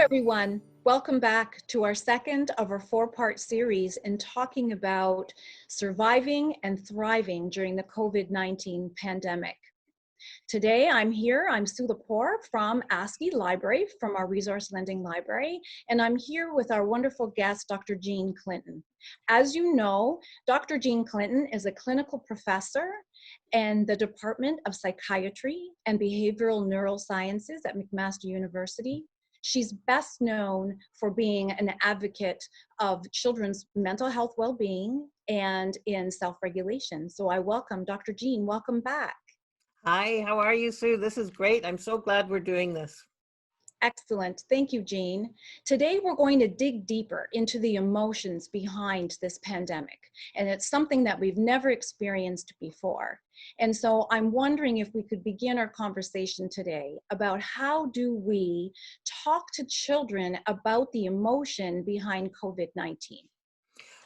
everyone. Welcome back to our second of our four-part series in talking about surviving and thriving during the COVID-19 pandemic. Today, I'm Sue Lepore from ASCY Library, from our Resource Lending Library, and I'm here with our wonderful guest, Dr. Jean Clinton. As you know, Dr. Jean Clinton is a clinical professor in the Department of Psychiatry and Behavioral Neurosciences at McMaster University. She's best known for being an advocate of children's mental health well-being and in self-regulation. So I welcome Dr. Jean. Welcome back. Hi, how are you, Sue? This is great. I'm so glad we're doing this. Excellent. Thank you, Jean. Today, we're going to dig deeper into the emotions behind this pandemic. And it's something that we've never experienced before. And so I'm wondering if we could begin our conversation today about how do we talk to children about the emotion behind COVID-19?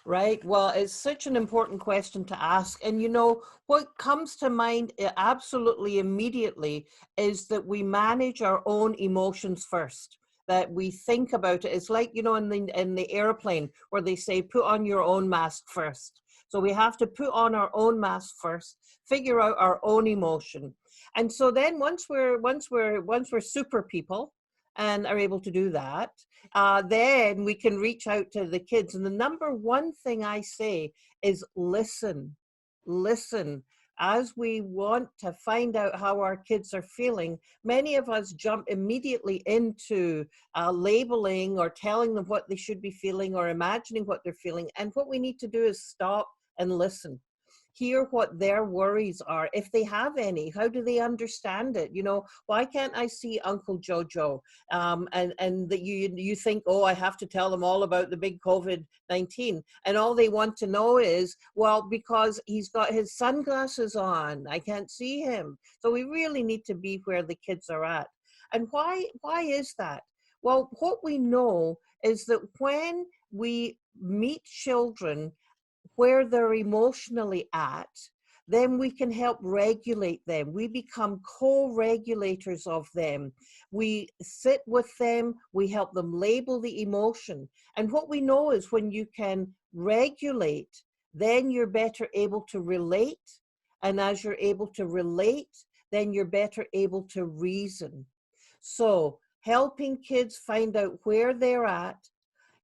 Right. Well, it's such an important question to ask. And you know, what comes to mind absolutely immediately is that we manage our own emotions first, that we think about it. It's like, you know, in the airplane where they say, put on your own mask first. So we have to put on our own mask first, figure out our own emotion. And so then once we're super people and are able to do that, then we can reach out to the kids. And the number one thing I say is listen. As we want to find out how our kids are feeling, many of us jump immediately into labeling or telling them what they should be feeling or imagining what they're feeling. And what we need to do is stop and listen. Hear what their worries are, if they have any. How do they understand it? You know, why can't I see Uncle Jojo? And that you think, oh, I have to tell them all about the big COVID-19. And all they want to know is, well, because he's got his sunglasses on, I can't see him. So we really need to be where the kids are at. And why is that? Well, what we know is that when we meet children where they're emotionally at, then we can help regulate them. We become co-regulators of them. We sit with them, we help them label the emotion. And what we know is when you can regulate, then you're better able to relate. And as you're able to relate, then you're better able to reason. So helping kids find out where they're at,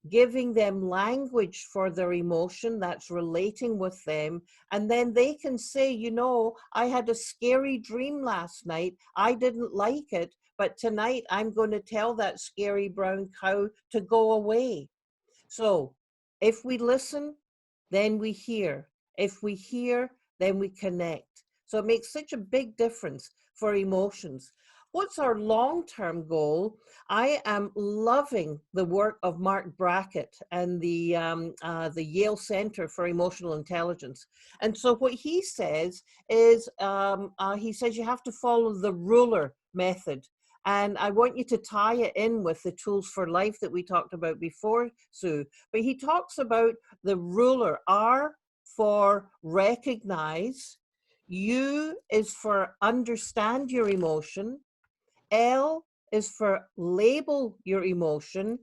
giving them language for their emotion, that's relating with them. And then they can say, you know, I had a scary dream last night. I didn't like it, but tonight I'm going to tell that scary brown cow to go away. So if we listen, then we hear. If we hear, then we connect. So it makes such a big difference for emotions. What's our long-term goal? I am loving the work of Marc Brackett and the Yale Center for Emotional Intelligence. And so what he says is, he says you have to follow the ruler method. And I want you to tie it in with the tools for life that we talked about before, Sue. But he talks about the ruler, R for recognize, U is for understand your emotion, L is for label your emotion,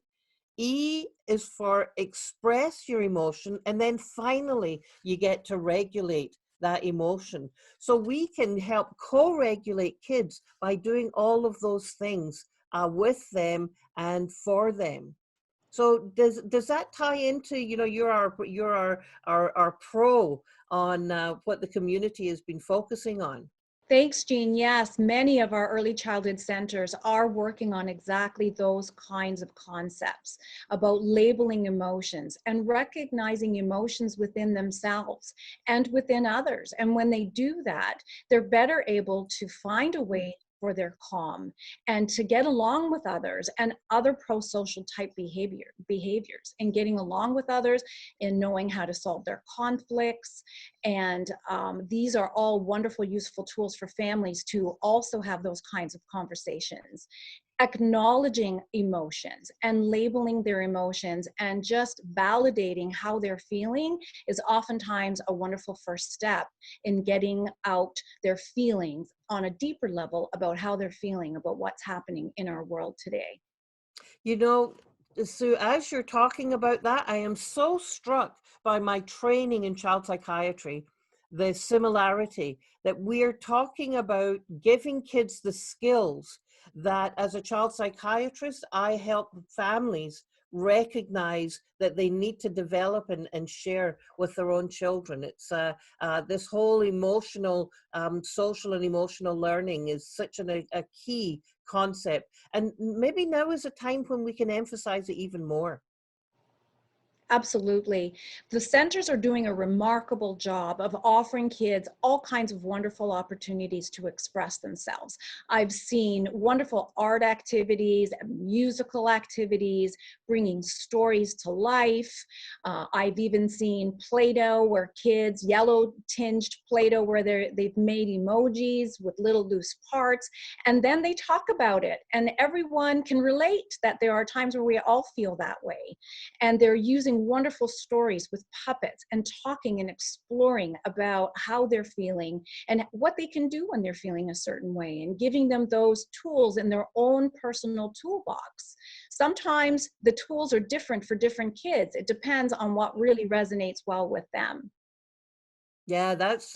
E is for express your emotion, and then finally you get to regulate that emotion. So we can help co-regulate kids by doing all of those things with them and for them. So does that tie into, you know, you're our pro on what the community has been focusing on? Thanks, Jean. Yes, many of our early childhood centers are working on exactly those kinds of concepts about labeling emotions and recognizing emotions within themselves and within others. And when they do that, they're better able to find a way for their calm and to get along with others and other pro-social type behaviors and getting along with others and knowing how to solve their conflicts. And these are all wonderful, useful tools for families to also have those kinds of conversations. Acknowledging emotions and labeling their emotions and just validating how they're feeling is oftentimes a wonderful first step in getting out their feelings on a deeper level about how they're feeling about what's happening in our world today. You know, Sue, as you're talking about that, I am so struck by my training in child psychiatry, the similarity that we're talking about giving kids the skills that as a child psychiatrist, I help families recognize that they need to develop and share with their own children. It's this whole emotional, social and emotional learning is such a key concept. And maybe now is a time when we can emphasize it even more. Absolutely. The centers are doing a remarkable job of offering kids all kinds of wonderful opportunities to express themselves. I've seen wonderful art activities, musical activities, bringing stories to life. I've even seen Play-Doh where kids, yellow tinged Play-Doh where they've made emojis with little loose parts, and then they talk about it. And everyone can relate that there are times where we all feel that way. And they're using wonderful stories with puppets and talking and exploring about how they're feeling and what they can do when they're feeling a certain way, and giving them those tools in their own personal toolbox. Sometimes the tools are different for different kids. It depends on what really resonates well with them. Yeah, that's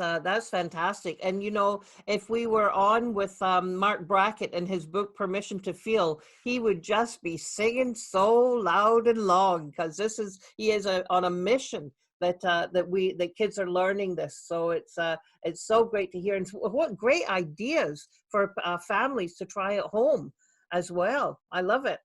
fantastic. And you know, if we were on with Marc Brackett and his book Permission to Feel, he would just be singing so loud and long because he is on a mission that that kids are learning this. So it's so great to hear, and what great ideas for families to try at home as well. I love it.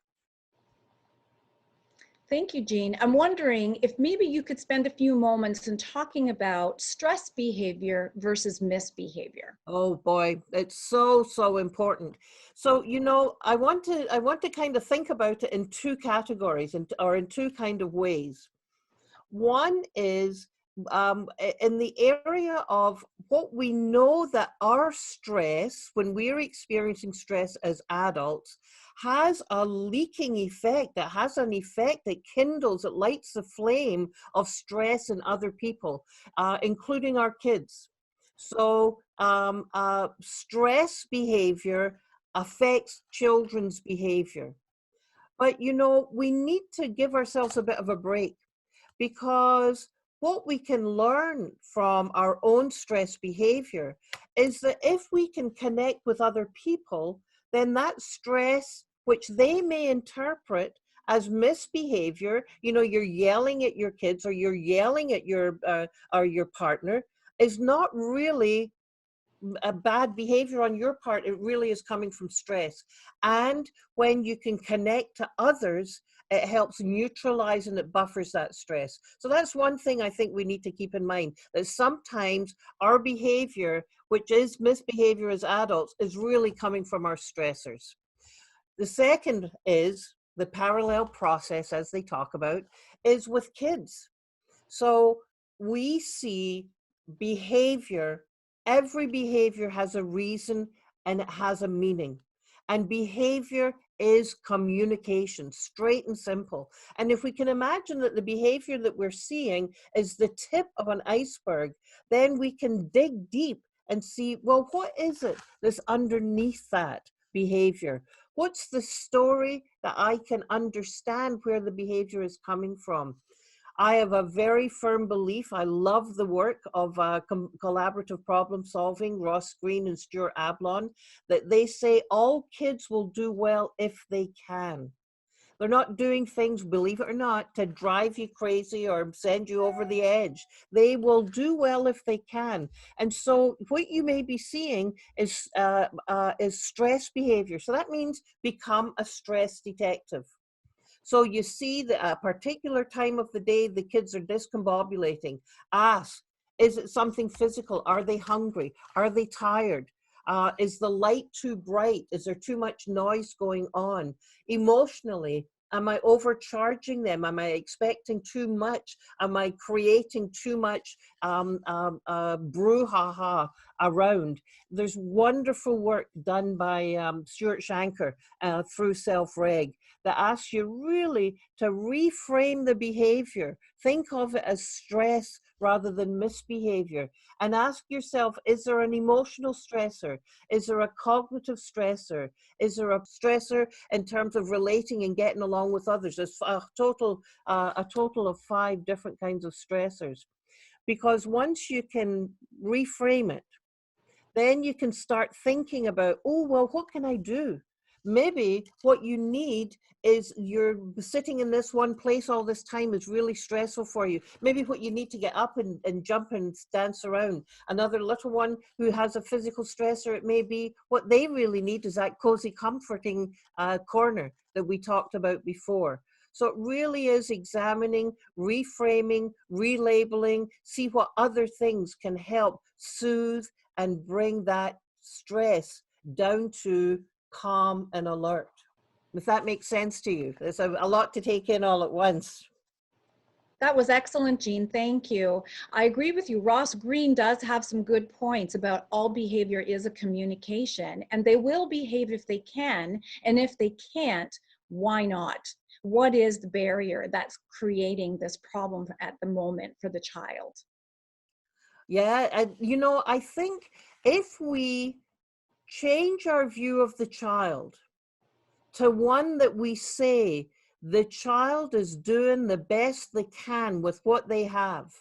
Thank you, Jean. I'm wondering if maybe you could spend a few moments in talking about stress behavior versus misbehavior. Oh boy, it's so, so important. So, you know, I want to kind of think about it in two categories or in two kind of ways. One is in the area of what we know that our stress, when we're experiencing stress as adults, has a leaking effect, that has an effect that kindles, it lights the flame of stress in other people, including our kids. So stress behavior affects children's behavior. But, you know, we need to give ourselves a bit of a break, because what we can learn from our own stress behavior is that if we can connect with other people, then that stress, which they may interpret as misbehavior, you know, you're yelling at your kids or you're yelling at or your partner, is not really a bad behavior on your part. It really is coming from stress. And when you can connect to others, it helps neutralize and it buffers that stress. So that's one thing I think we need to keep in mind, that sometimes our behavior, which is misbehavior as adults, is really coming from our stressors. The second is the parallel process, as they talk about, is with kids. So we see behavior, every behavior has a reason and it has a meaning. And behavior is communication, straight and simple. And if we can imagine that the behavior that we're seeing is the tip of an iceberg, then we can dig deep and see, well, what is it that's underneath that behavior? What's the story that I can understand where the behavior is coming from? I have a very firm belief. I love the work of collaborative problem solving, Ross Green and Stuart Ablon, that they say all kids will do well if they can. They're not doing things, believe it or not, to drive you crazy or send you over the edge. They will do well if they can. And so what you may be seeing is stress behavior. So that means become a stress detective. So you see that a particular time of the day, the kids are discombobulating. Ask, is it something physical? Are they hungry? Are they tired? Is the light too bright? Is there too much noise going on? Emotionally, am I overcharging them? Am I expecting too much? Am I creating too much brouhaha around? There's wonderful work done by Stuart Shanker through Self-Reg that asks you really to reframe the behavior. Think of it as stress rather than misbehavior, and ask yourself, is there an emotional stressor? Is there a cognitive stressor? Is there a stressor in terms of relating and getting along with others? There's a total of 5 different kinds of stressors. Because once you can reframe it, then you can start thinking about, oh, well, what can I do? Maybe what you need is you're sitting in this one place all this time is really stressful for you. Maybe what you need to get up and jump and dance around. Another little one who has a physical stressor, it may be what they really need is that cozy, comforting corner that we talked about before. So it really is examining, reframing, relabeling, see what other things can help soothe and bring that stress down to calm and alert. If that makes sense to you. There's a lot to take in all at once. That was excellent, Jean. Thank you. I agree with you. Ross Greene does have some good points about all behavior is a communication, and they will behave if they can, and if they can't, why not? What is the barrier that's creating this problem at the moment for the child? Yeah, and I think if we change our view of the child to one that we say the child is doing the best they can with what they have,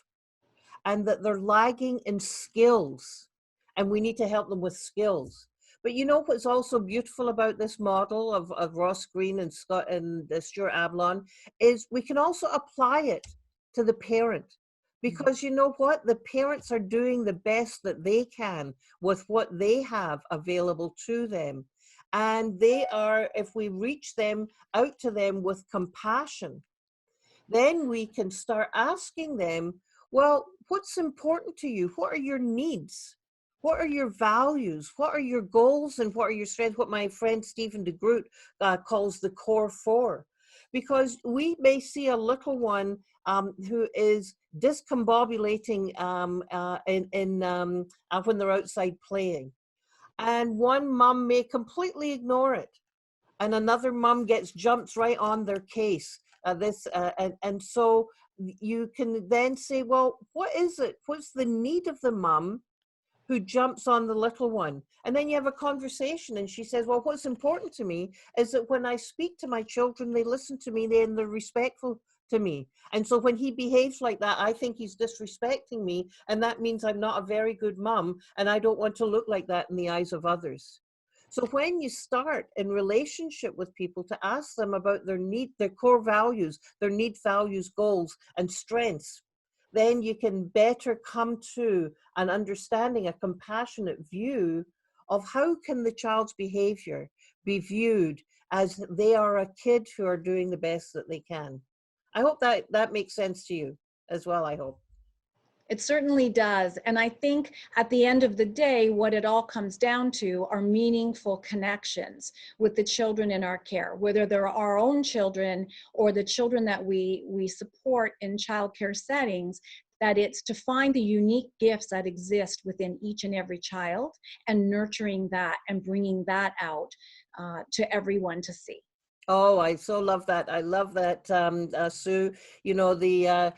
and that they're lagging in skills, and we need to help them with skills. But what's also beautiful about this model of Ross Greene and Scott and Stuart Avalon is we can also apply it to the parent. Because you know what? The parents are doing the best that they can with what they have available to them. And they are, if we reach them, out to them with compassion, then we can start asking them, well, what's important to you? What are your needs? What are your values? What are your goals and what are your strengths? What my friend Stephen de Groot calls the core 4. Because we may see a little one who is discombobulating when they're outside playing. And one mom may completely ignore it, and another mom jumps right on their case. And so you can then say, well, what is it? What's the need of the mom who jumps on the little one? And then you have a conversation, and she says, well, what's important to me is that when I speak to my children, they listen to me and they're respectful to me. And so when he behaves like that, I think he's disrespecting me, and that means I'm not a very good mom, and I don't want to look like that in the eyes of others. So when you start in relationship with people to ask them about their need, their core values, their need, values, goals, and strengths, then you can better come to an understanding, a compassionate view of how can the child's behavior be viewed as they are a kid who are doing the best that they can. I hope that makes sense to you as well, I hope. It certainly does. And I think at the end of the day, what it all comes down to are meaningful connections with the children in our care, whether they're our own children or the children that we support in childcare settings, that it's to find the unique gifts that exist within each and every child and nurturing that and bringing that out to everyone to see. Oh, I so love that. I love that, Sue. The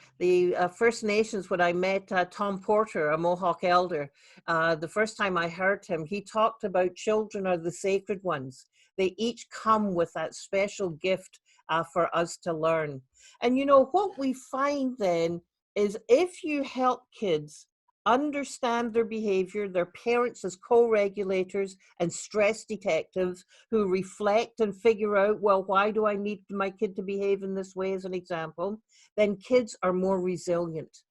First Nations, when I met Tom Porter, a Mohawk elder, the first time I heard him, he talked about children are the sacred ones. They each come with that special gift for us to learn. And what we find then is if you help kids understand their behavior, their parents as co-regulators and stress detectives who reflect and figure out, well, why do I need my kid to behave in this way, as an example, then kids are more resilient.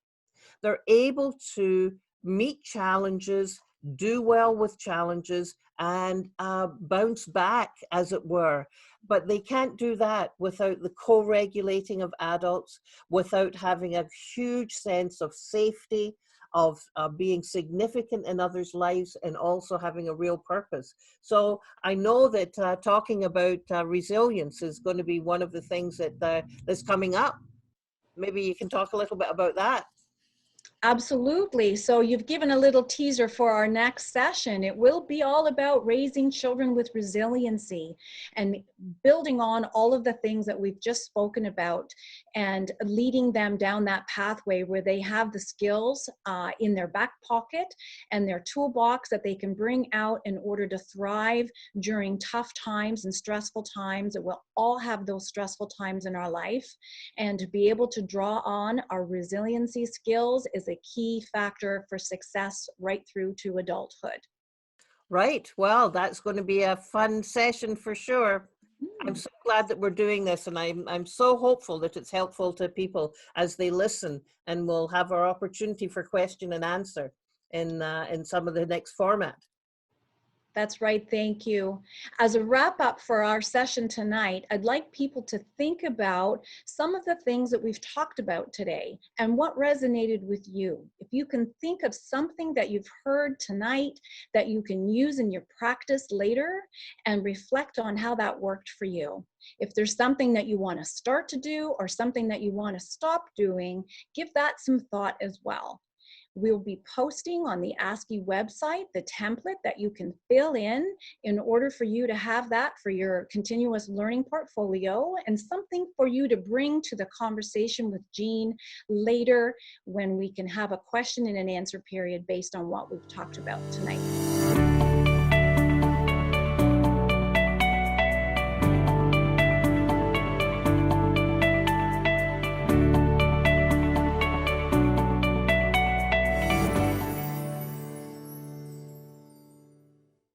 They're able to meet challenges, do well with challenges, and bounce back, as it were. But they can't do that without the co-regulating of adults, without having a huge sense of safety, of being significant in others' lives, and also having a real purpose. So I know that talking about resilience is going to be one of the things that that's coming up. Maybe you can talk a little bit about that. Absolutely. So you've given a little teaser for our next session. It will be all about raising children with resiliency and building on all of the things that we've just spoken about and leading them down that pathway where they have the skills in their back pocket and their toolbox that they can bring out in order to thrive during tough times and stressful times. And we'll all have those stressful times in our life. And to be able to draw on our resiliency skills is a key factor for success right through to adulthood. Right. Well, that's going to be a fun session for sure. I'm Hmm. so glad that we're doing this, and I'm so hopeful that it's helpful to people as they listen, and we'll have our opportunity for question and answer in some of the next format. That's right, thank you. As a wrap up for our session tonight, I'd like people to think about some of the things that we've talked about today and what resonated with you. If you can think of something that you've heard tonight that you can use in your practice later and reflect on how that worked for you. If there's something that you want to start to do or something that you want to stop doing, give that some thought as well. We'll be posting on the ASCY website the template that you can fill in order for you to have that for your continuous learning portfolio and something for you to bring to the conversation with Jean later when we can have a question and an answer period based on what we've talked about tonight.